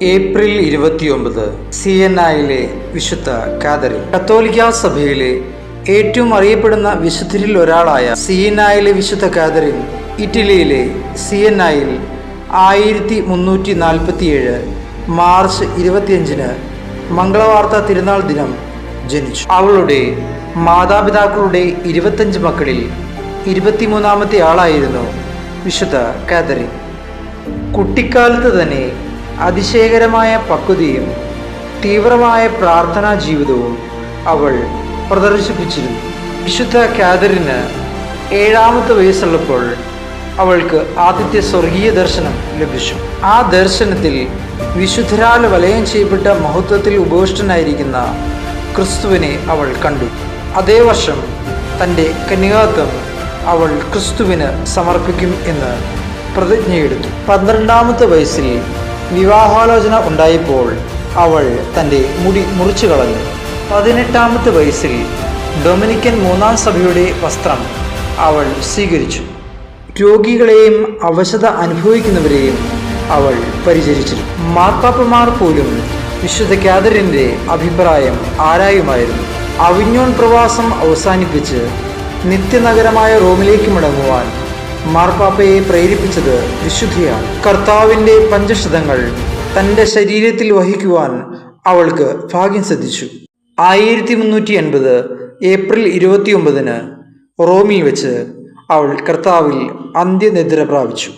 April 29 സിയന്നായിലെ വിശുദ്ധ Catherine. കത്തോലിക്ക സഭയിലെ ഏറ്റവും അറിയപ്പെടുന്ന വിശുദ്ധരിൽ ഒരാളായ സിയന്നായിലെ വിശുദ്ധ കാതറിൻ ഇറ്റലിയിലെ സിയന്നായിൽ 1347 മാർച്ച് 25 മംഗളവാർത്ത തിരുനാൾ ദിനം ജനിച്ചു. അവളുടെ മാതാപിതാക്കളുടെ 25 മക്കളിൽ 23-ാമത്തെ ആളായിരുന്നു വിശുദ്ധ കാതറിൻ. കുട്ടിക്കാലത്ത് തന്നെ അതിശയകരമായ പക്വതയും തീവ്രമായ പ്രാർത്ഥനാ ജീവിതവും അവൾ പ്രദർശിപ്പിച്ചിരുന്നു. വിശുദ്ധ കാതറിന് 7-ാമത്തെ വയസ്സുള്ളപ്പോൾ അവൾക്ക് ആദ്യത്തെ സ്വർഗീയ ദർശനം ലഭിച്ചു. ആ ദർശനത്തിൽ വിശുദ്ധരാൽ വലയം ചെയ്യപ്പെട്ട മഹത്വത്തിൽ ഉപവിഷ്ടനായിരിക്കുന്ന ക്രിസ്തുവിനെ അവൾ കണ്ടു. അതേ വർഷം തൻ്റെ കന്യകാത്വം അവൾ ക്രിസ്തുവിന് സമർപ്പിക്കും എന്ന് പ്രതിജ്ഞയെടുത്തു. 12-ാമത്തെ വയസ്സിൽ വിവാഹാലോചന ഉണ്ടായപ്പോൾ അവൾ തൻ്റെ മുടി മുറിച്ചു കളഞ്ഞു. 18-ാമത്തെ വയസ്സിൽ ഡൊമിനിക്കൻ 3-ാം സഭയുടെ വസ്ത്രം അവൾ സ്വീകരിച്ചു. രോഗികളെയും അവശത അനുഭവിക്കുന്നവരെയും അവൾ പരിചരിച്ചിരുന്നു. മാർപ്പാപ്പമാർ പോലും വിശുദ്ധ കാതറിൻ്റെ അഭിപ്രായം ആരായുമായിരുന്നു. അവിഞ്ഞോൺ പ്രവാസം അവസാനിപ്പിച്ച് നിത്യനഗരമായ റോമിലേക്ക് മടങ്ങുവാൻ മാർപ്പാപ്പയെ പ്രേരിപ്പിച്ചത് വിശുദ്ധിയാണ്. കർത്താവിൻ്റെ പഞ്ചക്ഷതങ്ങൾ തൻ്റെ ശരീരത്തിൽ വഹിക്കുവാൻ അവൾക്ക് ഭാഗ്യം സിദ്ധിച്ചു. 1380 ഏപ്രിൽ 29 റോമിൽ വെച്ച് അവൾ കർത്താവിൽ അന്ത്യനിദ്ര പ്രാപിച്ചു.